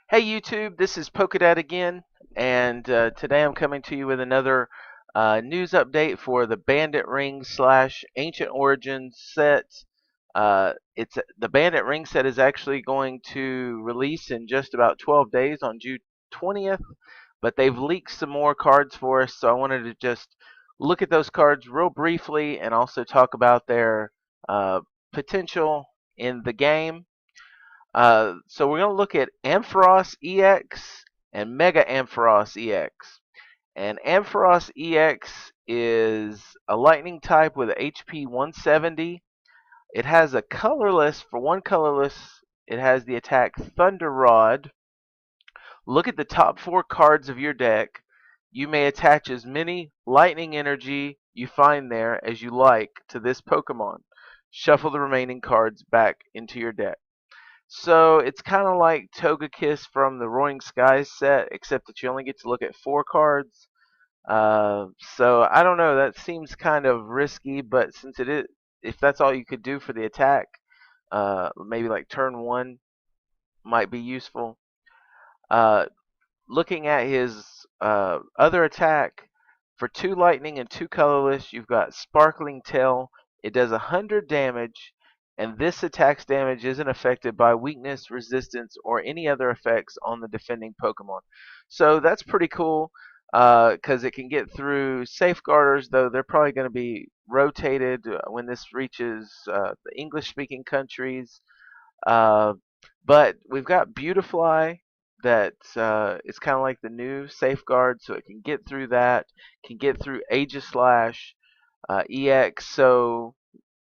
Hey YouTube, this is Polkadot again, and today I'm coming to you with another news update for the Bandit Ring slash Ancient Origins set. It's the Bandit Ring set is actually going to release in just about 12 days on June 20th, but they've leaked some more cards for us, so I wanted to just look at those cards real briefly and also talk about their uh, potential in the game. So we're going to look at Ampharos EX and Mega Ampharos EX. And Ampharos EX is a lightning type with HP 170. It has a colorless, for one colorless, it has the attack Thunder Rod. Look at the top four cards of your deck. You may attach as many lightning energy you find there as you like to this Pokemon. Shuffle the remaining cards back into your deck. So it's kind of like Togekiss from the Roaring Skies set, except that you only get to look at four cards. So I don't know. That seems kind of risky, but since it is, if that's all you could do for the attack, maybe like turn one might be useful. Uh, Looking at his other attack, for two lightning and two colorless, you've got Sparkling Tail. It does 100 damage, and this attack's damage isn't affected by weakness, resistance, or any other effects on the defending Pokemon. So that's pretty cool because it can get through safeguarders, though they're probably going to be rotated when this reaches the English-speaking countries. Uh, but we've got Beautifly that is kind of like the new safeguard, so it can get through that, can get through Aegislash EX, so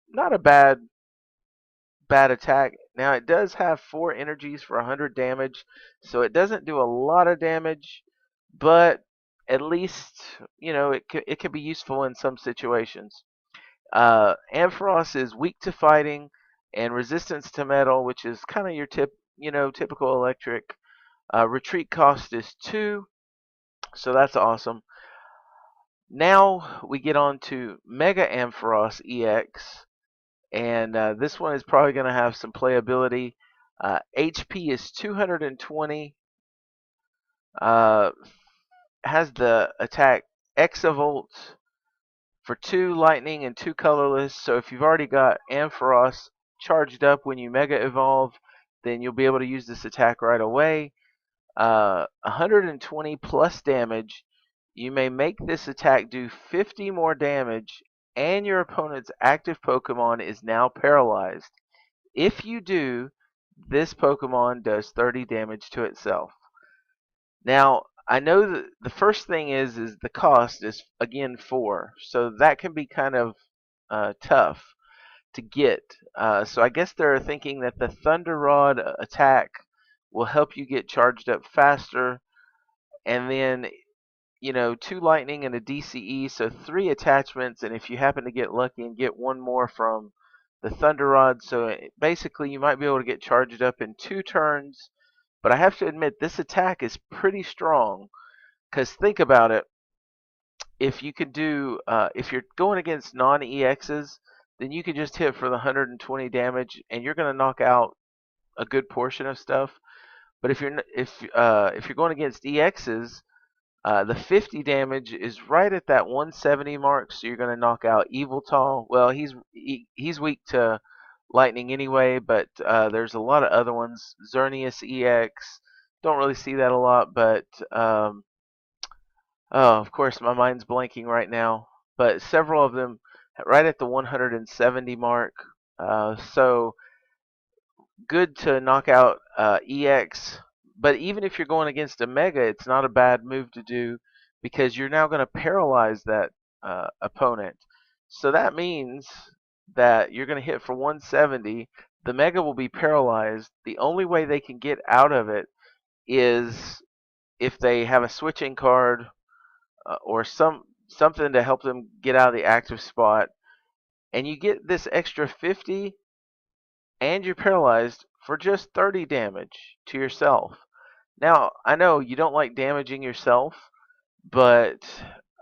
not a bad attack. Now it does have four energies for 100 damage, so it doesn't do a lot of damage, but at least it can be useful in some situations. Ampharos is weak to fighting and resistance to metal, which is kind of your typical electric. Retreat cost is 2, so that's awesome. Now we get on to Mega Ampharos EX, and this one is probably going to have some playability. HP is 220. Uh, has the attack Exavolt for two lightning and two colorless. So if you've already got Ampharos charged up when you Mega Evolve, then you'll be able to use this attack right away. 120 plus damage. You may make this attack do 50 more damage, and your opponent's active Pokemon is now paralyzed. If you do, this Pokemon does 30 damage to itself. Now, I know that the first thing is the cost is again 4, so that can be kind of tough to get. So I guess they're thinking that the Thunder Rod attack will help you get charged up faster, and then two lightning and a DCE, so 3 attachments, and if you happen to get lucky and get one more from the Thunder Rod, so basically you might be able to get charged up in 2 turns. But I have to admit, this attack is pretty strong, because think about it. If you could do, if you're going against non-EXs, then you can just hit for the 120 damage, and you're going to knock out a good portion of stuff. But if you're going against EXs, the 50 damage is right at that 170 mark, so you're going to knock out Eviltal. Well, he's weak to lightning anyway, but there's a lot of other ones. Xerneas EX, don't really see that a lot, but oh, of course, my mind's blanking right now. But several of them right at the 170 mark. So good to knock out EX. But even if you're going against a Mega, it's not a bad move to do because you're now going to paralyze that opponent. So that means that you're going to hit for 170. The Mega will be paralyzed. The only way they can get out of it is if they have a switching card or something to help them get out of the active spot. And you get this extra 50 and you're paralyzed for just 30 damage to yourself. Now, I know you don't like damaging yourself, but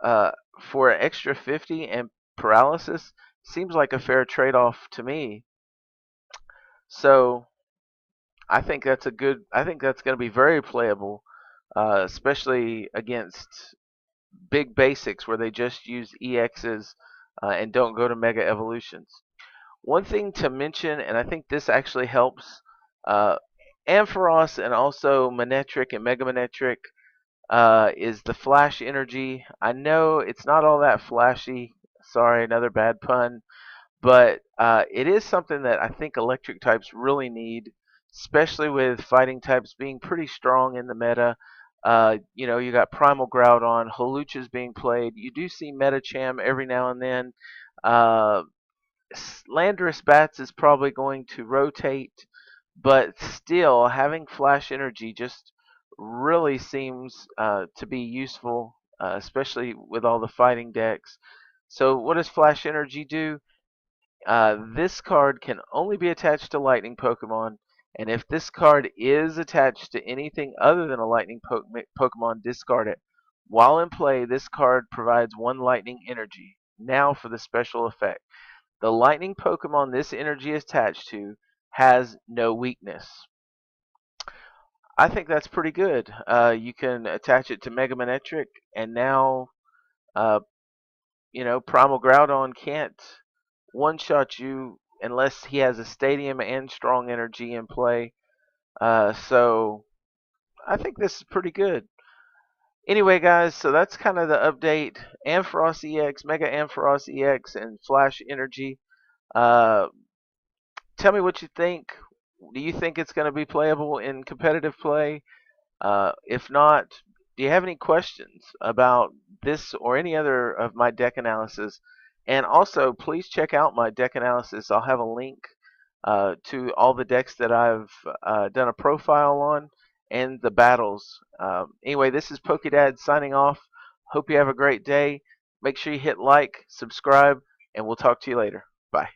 uh, for an extra 50 and paralysis, seems like a fair trade-off to me. So I think that's a good. I think that's going to be very playable, especially against big basics where they just use EXs and don't go to Mega Evolutions. One thing to mention, and I think this actually helps, uh, Ampharos and also Manectric and Mega Manectric is the flash energy. I know it's not all that flashy. Sorry, another bad pun. But it is something that I think electric types really need, especially with fighting types being pretty strong in the meta. You got Primal Groudon, Holucha's being played. You do see Metacham every now and then. Uh, Landorus Bats is probably going to rotate, but still having Flash Energy just really seems to be useful, especially with all the fighting decks. So what does Flash Energy do? This card can only be attached to Lightning Pokemon, and if this card is attached to anything other than a Lightning Pokemon, discard it. While in play, this card provides 1 Lightning Energy. Now for the special effect. The Lightning Pokemon this energy is attached to has no weakness. I think that's pretty good. You can attach it to Mega Manectric, and now, uh, Primal Groudon can't one-shot you unless he has a Stadium and Strong Energy in play. So I think this is pretty good. Anyway, guys, so that's kind of the update. Ampharos EX, Mega Ampharos EX, and Flash Energy. Uh, Tell me what you think. Do you think it's going to be playable in competitive play? If not, do you have any questions about this or any other of my deck analysis? And also, please check out my deck analysis. I'll have a link to all the decks that I've done a profile on and the battles. Anyway, this is Pokedad signing off. Hope you have a great day. Make sure you hit like, subscribe, and we'll talk to you later. Bye.